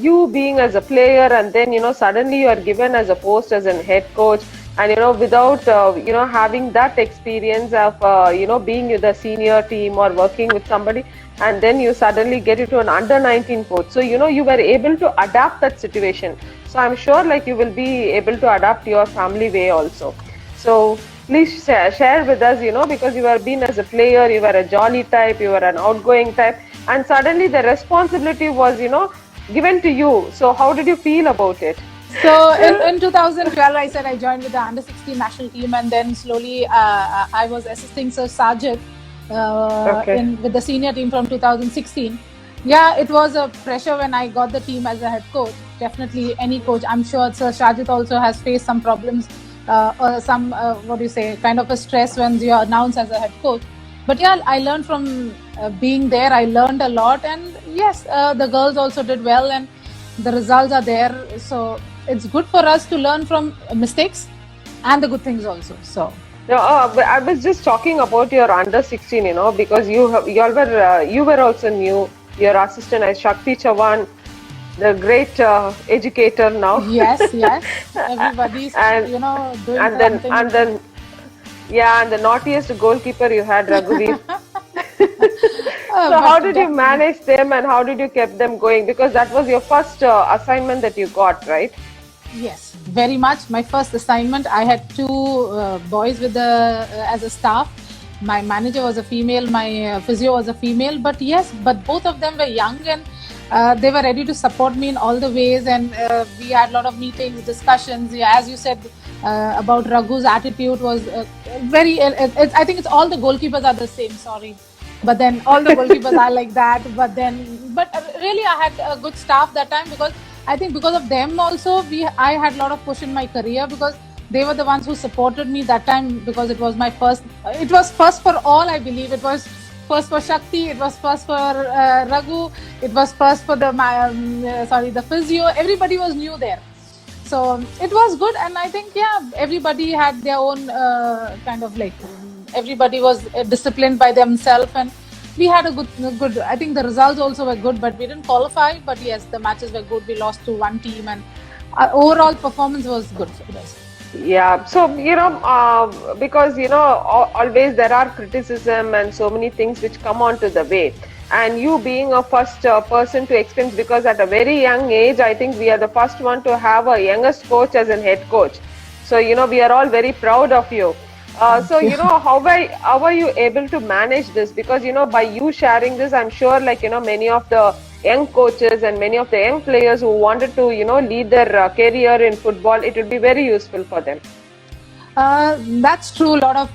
you being as a player, and then suddenly you are given as a post as an head coach, and without having that experience of being with the senior team or working with somebody, and then you suddenly get into an under 19 coach. So you were able to adapt that situation. So I'm sure like you will be able to adapt your family way also. So please share with us, because you have been as a player, you were a jolly type, you were an outgoing type, and suddenly the responsibility was, given to you. So how did you feel about it? So in 2012, I said I joined with the under 16 national team, and then slowly I was assisting Sir Sajid Okay. with the senior team from 2016. Yeah, it was a pressure when I got the team as a head coach. Definitely, any coach. I'm sure Sir Sajid also has faced some problems or some kind of a stress when you are announced as a head coach. But yeah, I learned from being there. I learned a lot, and yes, the girls also did well, and the results are there. So it's good for us to learn from mistakes and the good things also. So No, but I was just talking about your under 16, because you were also new. Your assistant is Shakti Chavan, the great educator now. yes, everybody's and doing and then something. and then yeah, and the naughtiest goalkeeper you had, Raghuveer. So how did you manage them, and how did you keep them going? Because that was your first assignment that you got, right? Yes, very much. My first assignment, I had two boys with as a staff. My manager was a female, my physio was a female. But yes, but both of them were young, and they were ready to support me in all the ways. And we had a lot of meetings, discussions. Yeah, as you said about Raghu's attitude was very. I think it's all the goalkeepers are the same. Sorry. But then all the goalkeepers are like that. But really, I had a good staff that time, because I think because of them also, I had a lot of push in my career, because they were the ones who supported me that time, because it was my first. It was first for all, I believe. It was first for Shakti. It was first for Raghu. It was first for the physio. Everybody was new there. So it was good, and I think everybody had their own kind of like everybody was disciplined by themselves, and we had a good. I think the results also were good, but we didn't qualify. But yes, the matches were good. We lost to one team, and our overall performance was good for us. Yeah, so because always there are criticism and so many things which come onto the way, and you being a first person to experience, because at a very young age, I think we are the first one to have a youngest coach as a head coach. So we are all very proud of you. So how are you able to manage this? Because by you sharing this, I'm sure many of the young coaches and many of the young players who wanted to lead their career in football, it would be very useful for them. That's true. A lot of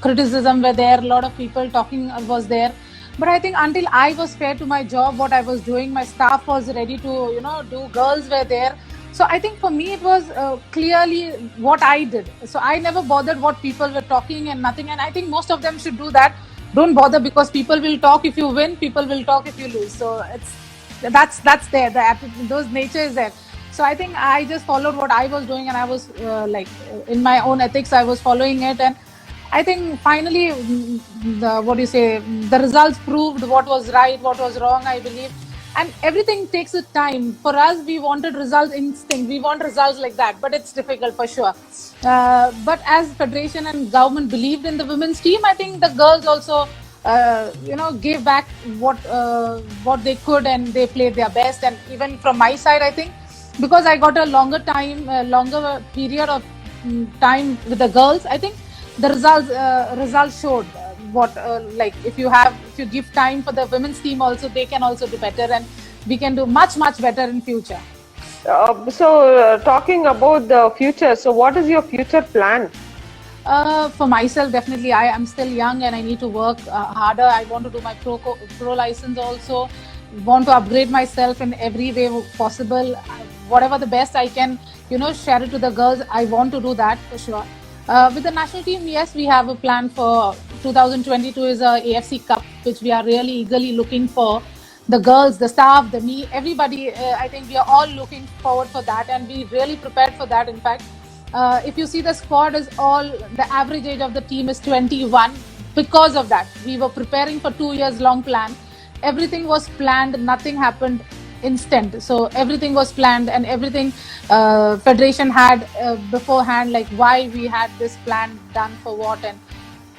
criticism were there. A lot of people talking was there. But I think until I was fair to my job, what I was doing, my staff was ready to do. Girls were there. So I think for me it was clearly what I did. So I never bothered what people were talking and nothing. And I think most of them should do that. Don't bother, because people will talk if you win. People will talk if you lose. So that's there. Those nature is there. So I think I just followed what I was doing, and I was in my own ethics, I was following it. And I think finally, the results proved what was right, what was wrong, I believe. And everything takes a time. For us, we wanted results instinct. We want results like that, but it's difficult for sure. But as federation and government believed in the women's team, I think the girls also, gave back what they could, and they played their best. And even from my side, I think because I got a longer period of time with the girls, I think the results showed what if you give time for the women's team also, they can also do better, and we can do much better in future. Talking about the future, so what is your future plan? For myself, definitely, I am still young and I need to work harder. I want to do my pro license also. Want to upgrade myself in every way possible. Whatever the best I can, share it to the girls. I want to do that for sure. With the national team, yes, we have a plan for 2022 is a AFC Cup, which we are really eagerly looking for. The girls, the staff, me, everybody, I think we are all looking forward for that, and we really prepared for that. In fact, if you see the squad is all, the average age of the team is 21. Because of that, we were preparing for 2 years long plan. Everything was planned, nothing happened. instant. So everything was planned, and everything federation had beforehand, like why we had this plan done for what and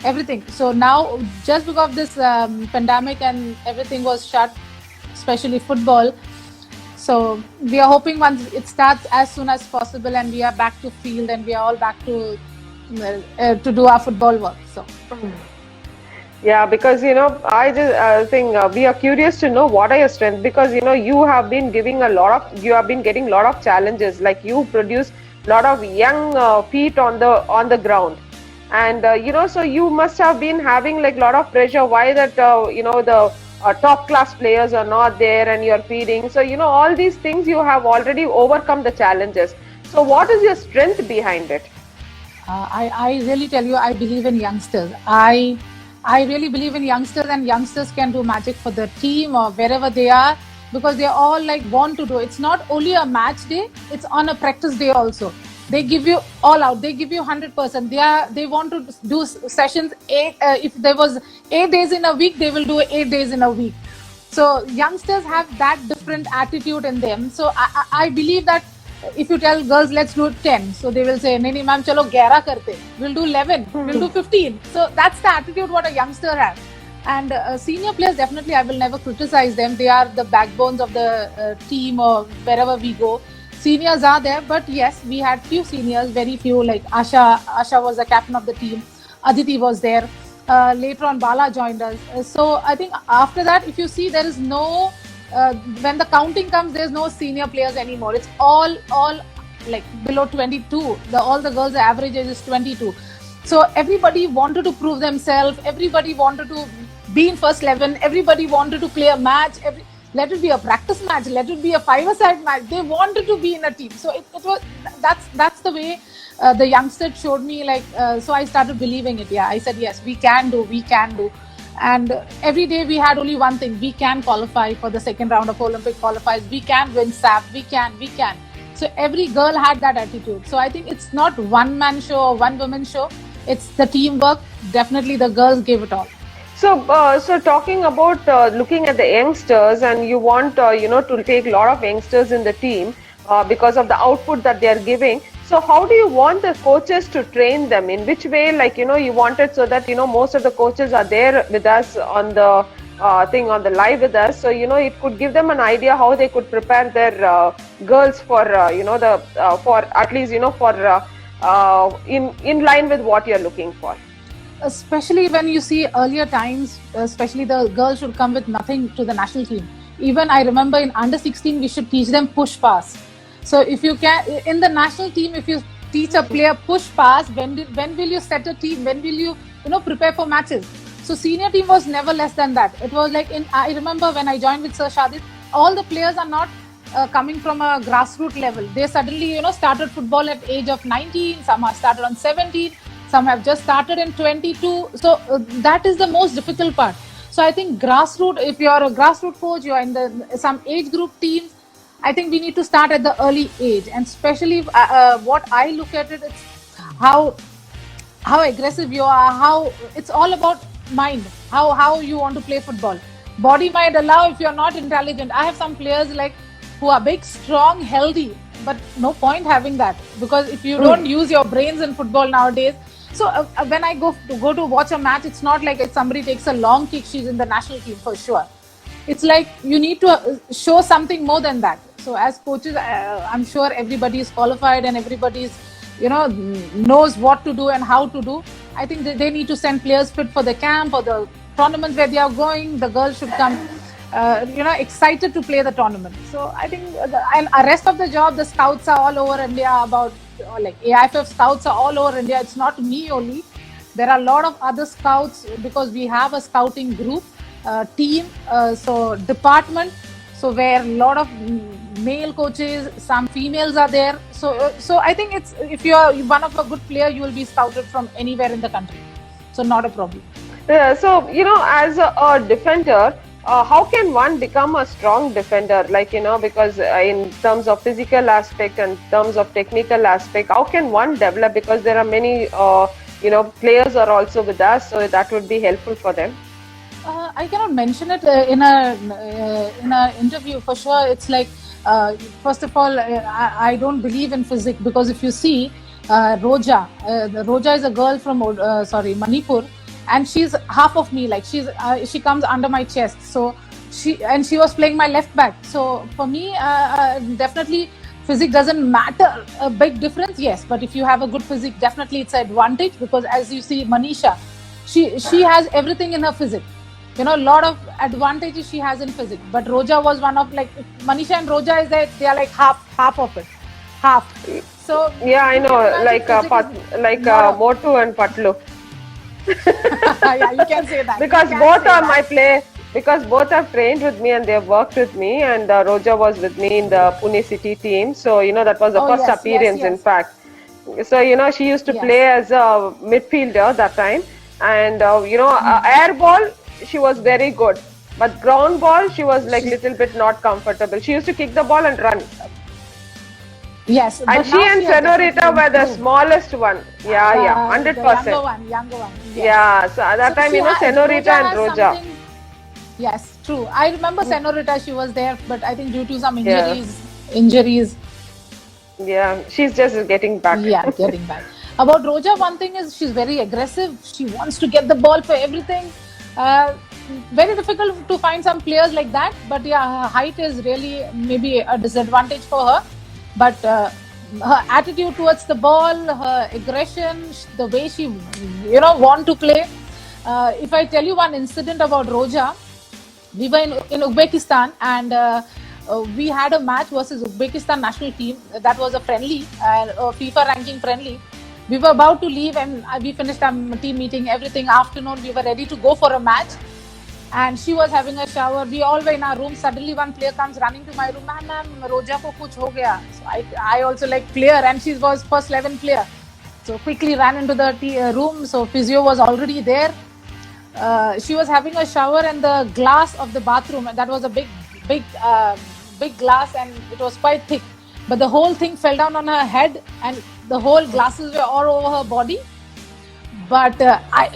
everything. So now, just because of this pandemic and everything was shut, especially football. So we are hoping once it starts as soon as possible, and we are back to field, and we are all back to do our football work. So. Yeah, because I just think we are curious to know what are your strengths, because you have been you have been getting a lot of challenges. Like you produce a lot of young feet on the ground, and so you must have been having like a lot of pressure. Why that the top class players are not there, and you're feeding. So all these things you have already overcome the challenges. So what is your strength behind it? I really tell you, I believe in youngsters. I really believe in youngsters, and youngsters can do magic for the team or wherever they are, because they all like want to do. It's not only a match day; it's on a practice day also. They give you all out. They give you 100%. They want to do sessions. If there was 8 days in a week, they will do 8 days in a week. So youngsters have that different attitude in them. So I believe that if you tell girls, let's do 10, so they will say, nahi ma'am, chalo 11 karte. We'll do 11, we'll do 15. So that's the attitude what a youngster has. And senior players, definitely, I will never criticize them. They are the backbones of the team or wherever we go. Seniors are there, but yes, we had few seniors, very few, like Asha was the captain of the team. Aditi was there. Later on, Bala joined us. So I think after that, if you see, there is no when the counting comes, there's no senior players anymore. It's all like below 22. All the girls' average age is 22. So everybody wanted to prove themselves. Everybody wanted to be in first 11. Everybody wanted to play a match. Let it be a practice match. Let it be a five-a-side match. They wanted to be in a team. So it was that's the way the youngsters showed me. Like so, I started believing it. Yeah, I said yes, we can do. And every day we had only one thing: we can qualify for the second round of Olympic qualifiers. We can win SAP. We can. So every girl had that attitude. So I think it's not one man show or one woman show. It's the teamwork. Definitely the girls gave it all. So talking about looking at the youngsters, and you want to take a lot of youngsters in the team because of the output that they are giving. So how do you want the coaches to train them? In which way, like you want it so that most of the coaches are there with us on the on the live with us. So it could give them an idea how they could prepare their girls for for at least for in line with what you're looking for. Especially when you see earlier times, especially the girls should come with nothing to the national team. Even I remember in under 16, we should teach them push pass. So if you can, in the national team, if you teach a player push pass, when will you set a team? When will you prepare for matches? So senior team was never less than that. It was like I remember when I joined with Sir Shadid, all the players are not coming from a grassroots level. They suddenly started football at age of 19. Some have started on 17. Some have just started in 22. So that is the most difficult part. So I think grassroots, if you are a grassroots coach, you are in some age group teams, I think we need to start at the early age. And especially what I look at it, it's how aggressive you are, how it's all about mind, how you want to play football. Body might allow if you're not intelligent. I have some players like who are big, strong, healthy, but no point having that, because if you don't use your brains in football nowadays. So when I go to watch a match, it's not like if somebody takes a long kick, she's in the national team for sure. It's like you need to show something more than that. So as coaches, I'm sure everybody is qualified and everybody is, knows what to do and how to do. I think they need to send players fit for the camp or the tournaments where they are going. The girls should come, excited to play the tournament. So I think, and the rest of the job, the scouts are all over India like AIFF scouts are all over India. It's not me only. There are a lot of other scouts because we have a scouting group, team, so department. So where a lot of male coaches, some females are there. So I think it's, if you are one of a good player, you will be scouted from anywhere in the country. So not a problem. Yeah, so as a defender, how can one become a strong defender? Like because in terms of physical aspect and terms of technical aspect, how can one develop? Because there are many players are also with us, so that would be helpful for them. I cannot mention it in a point of view, for sure, it's like, first of all, I don't believe in physics, because if you see Roja is a girl from Manipur, and she's half of me. Like she comes under my chest. So she was playing my left back. So for me, definitely physics doesn't matter. A big difference, yes, but if you have a good physique, definitely it's an advantage, because as you see, Manisha, she has everything in her physique. A lot of advantages she has in physics. But Roja was one of, like, Manisha and Roja is that they are like half of it, half. So yeah, I know, like Motu and Patlu. Yeah, you can say that. Because both have trained with me and they have worked with me, and Roja was with me in the Pune City team. So that was the first appearance, in fact. So she used to play as a midfielder that time, and air ball she was very good, but ground ball she was like little bit not comfortable. She used to kick the ball and run. Yes, and she and Senorita were the smallest one. Yeah, 100%. Younger one. Yes. Yeah, so at that time, Senorita and Roja. Yes, true. I remember Senorita, she was there, but I think due to some injuries. Yeah, she's just getting back. Yeah, getting back. About Roja, one thing is she's very aggressive. She wants to get the ball for everything. Very difficult to find some players like that. But yeah, her height is really maybe a disadvantage for her. But her attitude towards the ball, her aggression, the way she, want to play. If I tell you one incident about Roja, we were in Uzbekistan, and we had a match versus Uzbekistan national team. That was a friendly, a FIFA ranking friendly. We were about to leave, and we finished our team meeting, everything. Afternoon, we were ready to go for a match. And she was having a shower. We all were in our room. Suddenly, one player comes running to my room. Ma'am, Roja ko kuch ho gaya. So I also like player, and she was first 11 player. So quickly ran into the room. So physio was already there. She was having a shower, and the glass of the bathroom, that was a big glass, and it was quite thick. But the whole thing fell down on her head, and the whole glasses were all over her body. But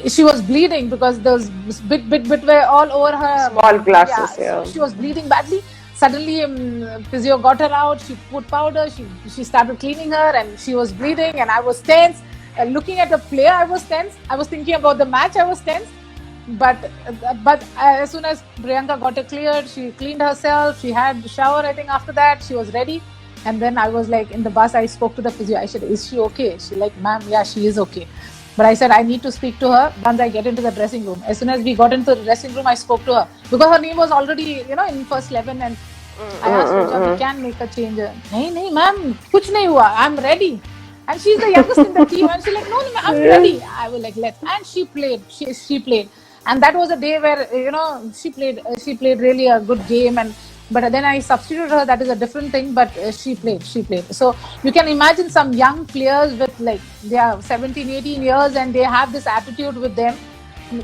she was bleeding because those bit were all over her. Small glasses, yeah. So she was bleeding badly. Suddenly, physio got her out. She put powder. She started cleaning her, and she was bleeding. And I was tense. Looking at the player, I was tense. I was thinking about the match. I was tense. But as soon as Priyanka got it cleared, she cleaned herself. She had a shower. I think after that, she was ready. And then I was like, in the bus, I spoke to the physio. I said, "Is she okay?" She like, "Ma'am, yeah, she is okay." But I said, I need to speak to her once I get into the dressing room. As soon as we got into the dressing room, I spoke to her. Because her name was already, in first 11. And I asked her, we can make a change. No, ma'am, kuch nahi hua. I'm ready. And she's the youngest in the team. And she's like, no, I'm ready. I will like, let's. And she played. She played. And that was a day where, she played really a good game. But then I substituted her. That is a different thing. But she played. So you can imagine some young players with like, they are 17, 18 years, and they have this attitude with them.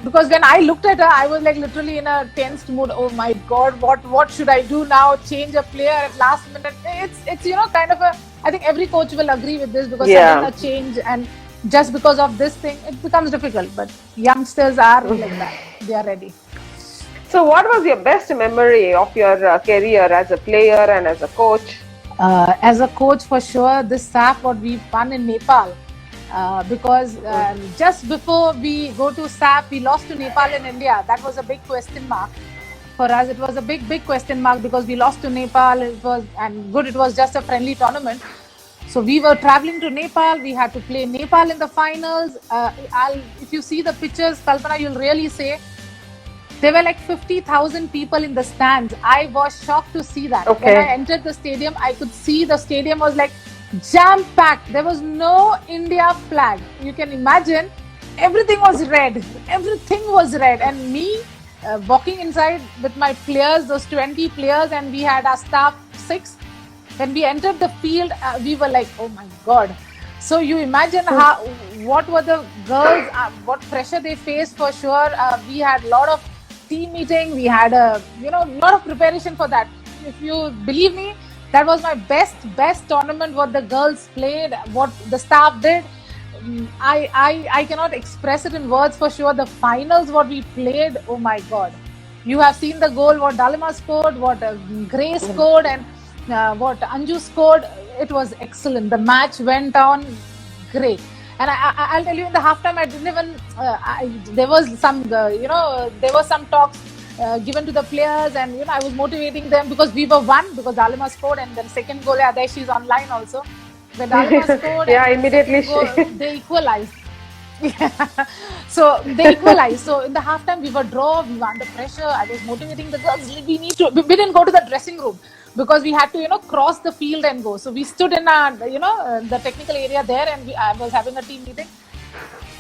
Because when I looked at her, I was like literally in a tensed mood. Oh my God, what should I do now? Change a player at last minute. It's kind of a, I think every coach will agree with this, because sudden a change, and just because of this thing, it becomes difficult. But youngsters are like that. They are ready. So what was your best memory of your career as a player and as a coach? As a coach, for sure, this SAF what we won in Nepal. Because just before we go to SAF, we lost to Nepal in India. That was a big question mark. For us, it was a big question mark, because we lost to Nepal. It was just a friendly tournament. So we were traveling to Nepal. We had to play Nepal in the finals. If you see the pictures, Kalpana, you'll really say, there were like 50,000 people in the stands. I was shocked to see that. Okay. When I entered the stadium, I could see the stadium was like jam-packed. There was no India flag. You can imagine, everything was red. And me walking inside with my players, those 20 players, and we had our staff 6. When we entered the field, we were like, oh my God. So you imagine what were the girls, what pressure they faced, for sure. We had a lot of team meeting. We had a lot of preparation for that. If you believe me, that was my best tournament. What the girls played, what the staff did, I cannot express it in words, for sure. The finals what we played, oh my God. You have seen the goal what Dalima scored, what Gray scored, and what Anju scored. It was excellent. The match went on great. And I'll tell you, in the halftime, I didn't even. There was some, there was some talks given to the players, and I was motivating them because we were one because Dalima scored, and then second goal, there she's online also. When Dalima scored, Yeah, and then immediately. second goal, they equalized. Yeah. So they equalized. So in the halftime, we were draw. We were under pressure. I was motivating the girls. We need to. We didn't go to the dressing room because we had to, cross the field and go. So we stood in the technical area there, and I was having a team meeting.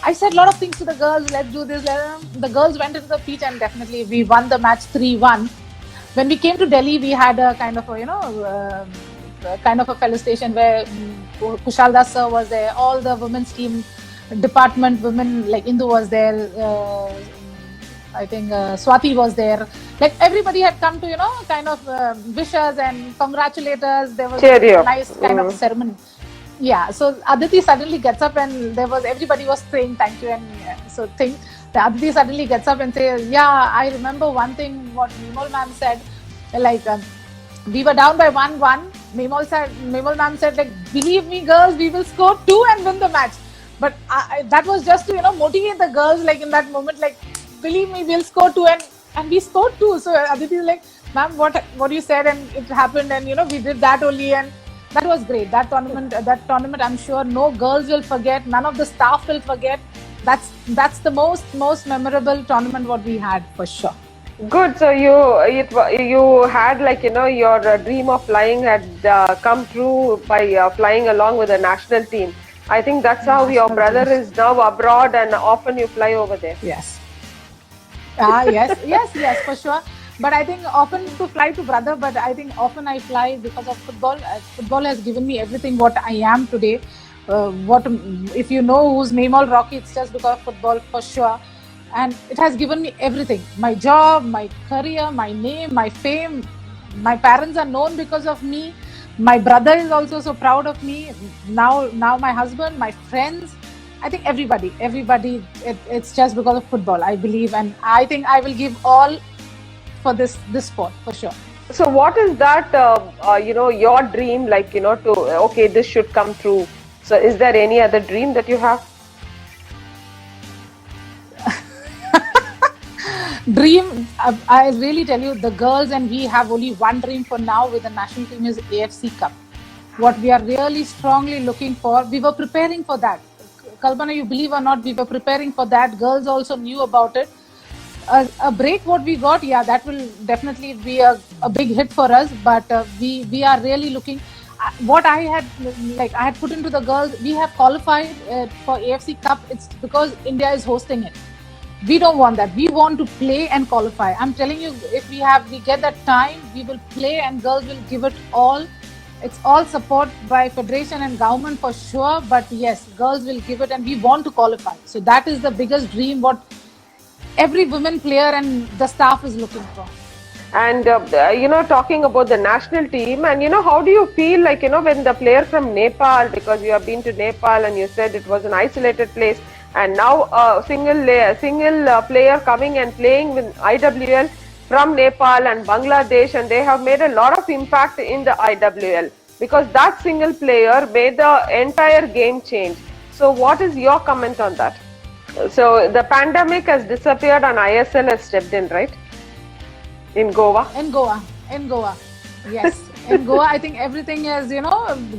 I said a lot of things to the girls. Let's do this. The girls went into the pitch, and definitely we won the match 3-1. When we came to Delhi, we had a kind of a felicitation where Kushal Das sir was there. All the women's team department women, like Indu was there, I think Swati was there. Like everybody had come to kind of wish us and congratulate us. There was a nice kind of ceremony. Yeah, so Aditi suddenly gets up, and everybody was saying thank you, and so Aditi suddenly gets up and says, yeah, I remember one thing what Memol ma'am said, like we were down by 1-1. Memol ma'am said, like, believe me girls, we will score 2 and win the match. But that was just to motivate the girls, like in that moment, like, believe me, we'll score 2, and we scored 2. So Aditi is like, ma'am, what you said, and it happened, and we did that only, and that was great. That tournament, I'm sure no girls will forget. None of the staff will forget. That's the most memorable tournament what we had for sure. Good. So you had your dream of flying had come true by flying along with the national team. I think that's how your brother is now abroad, and often you fly over there. Yes. Yes, for sure. But I think often to fly to brother, but I think often I fly because of football. Football has given me everything what I am today. If you know who's Memol Rocky, it's just because of football for sure. And it has given me everything. My job, my career, my name, my fame. My parents are known because of me. My brother is also so proud of me. Now my husband, my friends. I think everybody, it's just because of football, I believe. And I think I will give all for this sport, for sure. So what is that, your dream, okay, this should come true. So is there any other dream that you have? Dream, I really tell you, the girls and we have only one dream for now with the national team is AFC Cup. What we are really strongly looking for, we were preparing for that. Kalpana, you believe or not, we were preparing for that. Girls also knew about it. A break what we got, yeah, that will definitely be a big hit for us. But we are really looking. What I had put into the girls, we have qualified for AFC Cup. It's because India is hosting it. We don't want that. We want to play and qualify. I'm telling you, if we get that time, we will play and girls will give it all. It's all support by federation and government for sure. But yes, girls will give it, and we want to qualify. So that is the biggest dream what every women player and the staff is looking for. And talking about the national team, and how do you feel when the player from Nepal, because you have been to Nepal and you said it was an isolated place, and now a single player coming and playing with IWL from Nepal and Bangladesh, and they have made a lot of impact in the IWL because that single player made the entire game change. So what is your comment on that? So the pandemic has disappeared and ISL has stepped in, right? In Goa? In Goa. Yes. In Goa, I think everything is,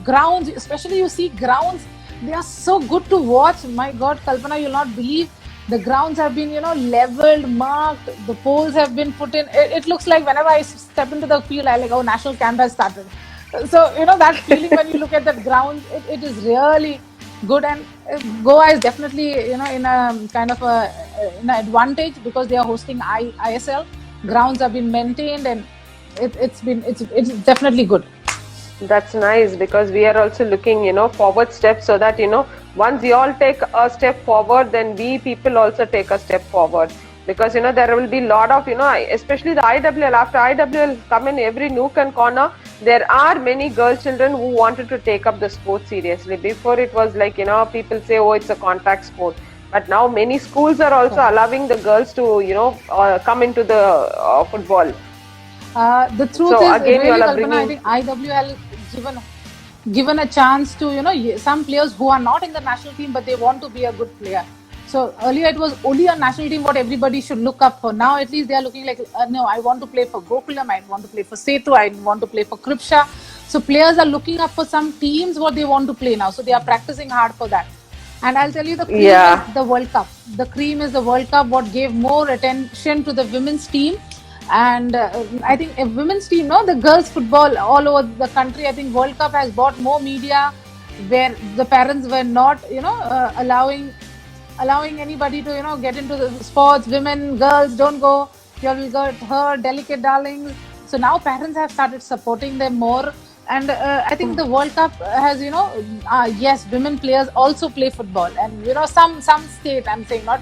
grounds, especially you see grounds, they are so good to watch. My God, Kalpana, you'll not believe. The grounds have been, leveled, marked. The poles have been put in. It looks like whenever I step into the field, I national camp has started. So, that feeling when you look at that ground, it is really good. And Goa is definitely, in a kind of an advantage because they are hosting ISL. Grounds have been maintained, and it's definitely good. That's nice, because we are also looking, forward steps, so that, once you all take a step forward, then we people also take a step forward. Because, there will be a lot of, especially the IWL, after IWL come in every nook and corner, there are many girl children who wanted to take up the sport seriously. Before it was like, people say, oh, it's a contact sport. But now many schools are also allowing the girls to, come into the football. The truth So is, again, you really, all are Kalpana, I bringing. think IWL given a chance to, some players who are not in the national team, but they want to be a good player. So earlier it was only a national team what everybody should look up for. Now at least they are looking like, no, I want to play for Gokulam, I want to play for Setu, I want to play for Kripsha. So players are looking up for some teams what they want to play now. So they are practicing hard for that. And I'll tell you, the cream Yeah. is the World Cup. The cream is the World Cup, what gave more attention to the women's team. And I think a women's team, no, the girls' football all over the country, I think World Cup has brought more media where the parents were not, allowing anybody to, get into the sports. Women, girls, don't go. You will get hurt, delicate darlings. So now parents have started supporting them more. And I think the World Cup has, yes, women players also play football. And, some state, I'm saying not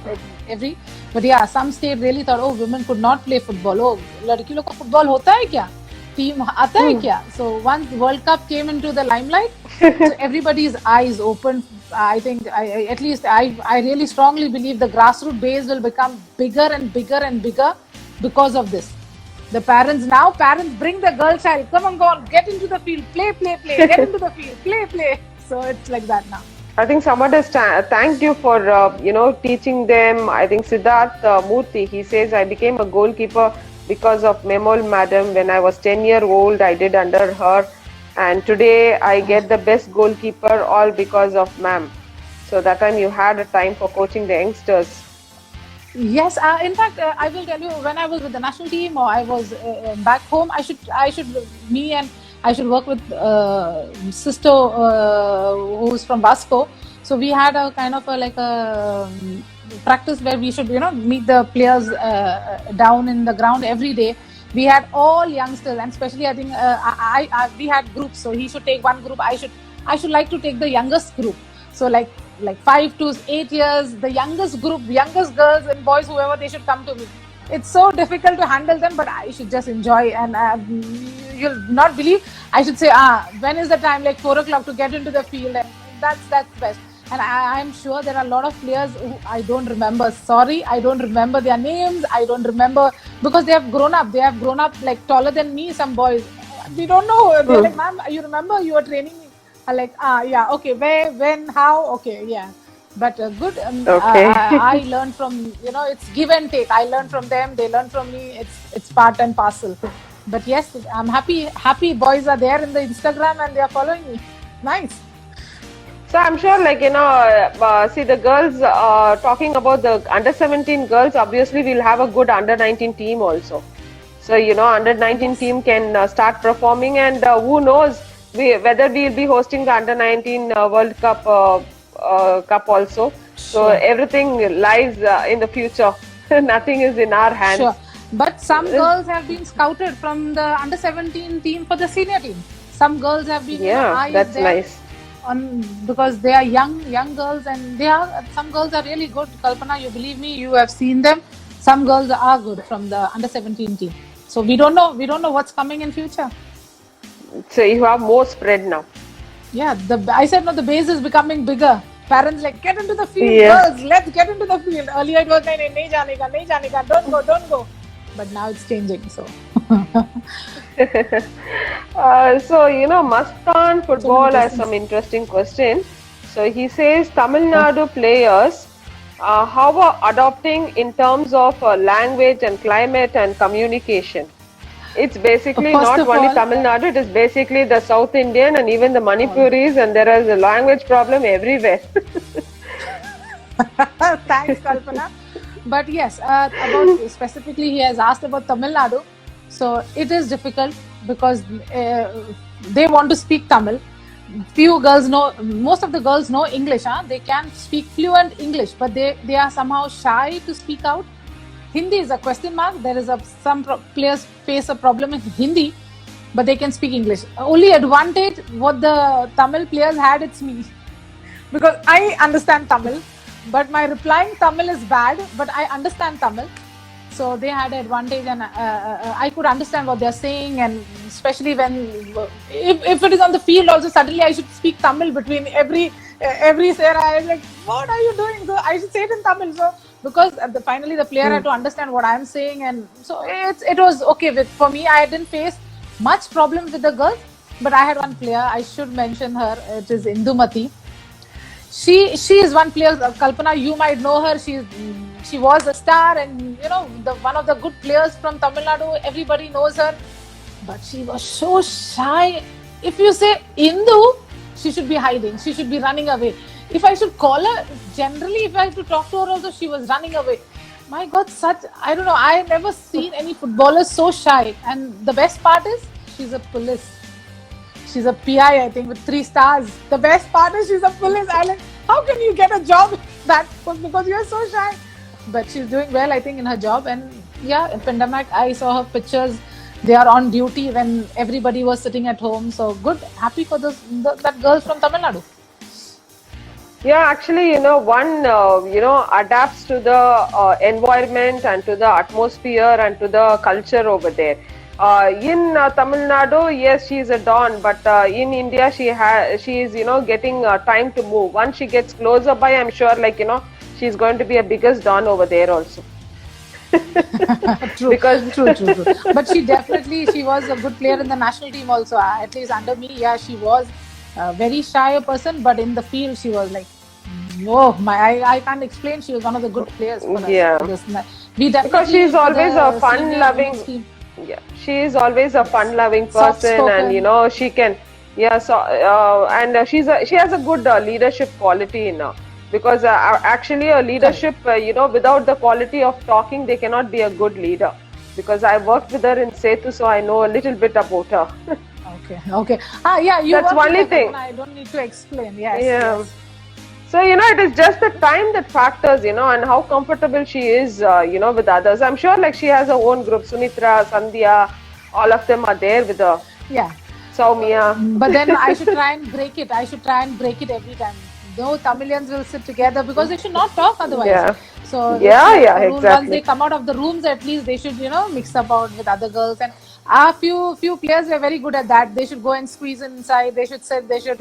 every, but yeah, some state really thought, oh, women could not play football. Oh, लड़की लोग को football होता है क्या? Team आता है क्या? So once World Cup came into the limelight, so everybody's eyes opened. I think, at least I really strongly believe the grassroots base will become bigger and bigger and bigger because of this. The parents bring the girl child. Come on, get into the field, play, get into the field, play. So it's like that now. I think someone has thanked you for, teaching them. I think Siddharth Murthy, he says, I became a goalkeeper because of Memol Madam. When I was 10-year-old, I did under her. And today I get the best goalkeeper all because of ma'am. So that time you had a time for coaching the youngsters. Yes, in fact, I will tell you, when I was with the national team or I was back home, I should work with sister who's from Vasco. So we had a kind of a practice where we should, meet the players down in the ground every day. We had all youngsters, and especially I think we had groups. So he should take one group. I should like to take the youngest group. So like 5 to 8 years, the youngest group, youngest girls and boys, whoever, they should come to me. It's so difficult to handle them, but I should just enjoy. And you'll not believe, I should say, when is the time, like 4 o'clock, to get into the field, and that's best. And I'm sure there are a lot of players who I don't remember. Sorry, I don't remember their names. I don't remember, because they have grown up. They have grown up like taller than me, some boys. We don't know. They're like, ma'am, you remember you were training me? I'm like, yeah, okay, where, when, how, okay, yeah. But good. Okay. I learned from, it's give and take. I learned from them. They learn from me. It's part and parcel. But yes, I'm happy boys are there in the Instagram and they are following me. Nice. So I'm sure, see the girls, talking about the under 17 girls, obviously we'll have a good under 19 team also. So, under 19 team can start performing, and who knows whether we'll be hosting the under 19 World Cup cup also. So everything lies in the future. Nothing is in our hands. Sure. But some girls have been scouted from the under 17 team for the senior team. Some girls have been, that's nice. Because they are young girls, and some girls are really good. Kalpana, you believe me, you have seen them. Some girls are good from the under 17 team. So we don't know what's coming in future. So you have more spread now. Yeah, I said no, the base is becoming bigger. Parents like, get into the field, girls, let's get into the field. Earlier it was nahi jane ka, don't go. But now it's changing, so. Mastan Football has some interesting question. So he says, Tamil Nadu players, how are adopting in terms of language and climate and communication? It's basically not only Tamil Nadu, it is basically the South Indian and even the Manipuris, and there is a language problem everywhere. Thanks, Kalpana. But yes, about specifically, he has asked about Tamil Nadu. So it is difficult because they want to speak Tamil. Most of the girls know English. They can speak fluent English, but they are somehow shy to speak out. Hindi is a question mark. There is some players face a problem in Hindi, but they can speak English. Only advantage what the Tamil players had, it's me. Because I understand Tamil, but my replying Tamil is bad, but I understand Tamil. So they had advantage, and I could understand what they're saying, and especially when, if it is on the field also, suddenly I should speak Tamil between every every say I was like, what are you doing? So I should say it in Tamil. So because finally the player had to understand what I'm saying, and so it was okay for me. I didn't face much problems with the girls, but I had one player. I should mention her. It is Indumati. She is one player. Kalpana, you might know her. She was a star, and one of the good players from Tamil Nadu. Everybody knows her, but she was so shy. If you say Indu, she should be hiding. She should be running away. If I should call her, generally, if I have to talk to her also, she was running away. My God, I don't know. I never seen any footballer so shy. And the best part is, she's a police. She's a PI, I think, with 3 stars. The best part is she's a police. I like, how can you get a job that because you're so shy? But she's doing well, I think, in her job. And yeah, in pandemic, I saw her pictures. They are on duty when everybody was sitting at home. So good, happy for that girl from Tamil Nadu. Yeah, actually, one, adapts to the environment and to the atmosphere and to the culture over there. In Tamil Nadu, yes, she is a don, but in India, she is, getting time to move. Once she gets closer by, I'm sure, she's going to be a biggest don over there also. True. But she was a good player in the national team also. At least under me, yeah, she was a very shy person, but in the field, she was like, I can't explain. She was one of the good players for us. Yeah. Because she's always a fun-loving. Yeah, she is always a fun-loving person, and she can. Yeah, so and she has a good leadership quality in her. Because actually a leadership, without the quality of talking, they cannot be a good leader. Because I worked with her in Setu, so I know a little bit about her. Okay. Yeah, that's one thing. I don't need to explain. Yes. Yeah. Yes. So, it is just the time that factors, and how comfortable she is, with others. I'm sure she has her own group. Sunitra, Sandhya, all of them are there with her. Yeah. Soumya. But then I should try and break it. Every time. No Tamilians will sit together because they should not talk otherwise. Yeah. So exactly. Once they come out of the rooms, at least they should, mix up out with other girls. And a few players were very good at that. They should go and squeeze inside. They should sit. They should,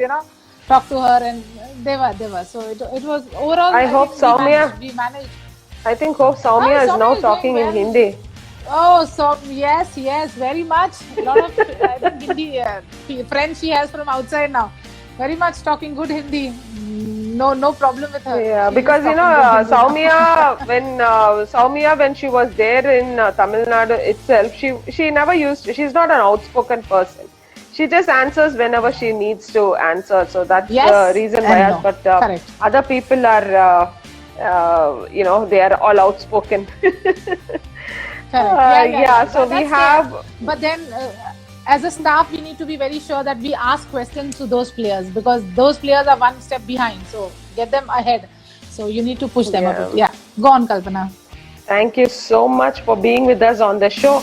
talk to her, and they were. So it was overall. I hope Soumya. We managed. I think Soumya is now talking in Hindi. Oh, so yes, very much. A lot of I think Hindi friends she has from outside now. Very much talking good Hindi. No problem with her. Yeah, because Soumya, when she was there in Tamil Nadu itself, she never she's not an outspoken person. She just answers whenever she needs to answer. So that's the reason why. But other people are, they are all outspoken. Correct. So we have. But then, as a staff, we need to be very sure that we ask questions to those players, because those players are one step behind. So get them ahead. So you need to push them a bit. Yeah. Go on, Kalpana. Thank you so much for being with us on the show.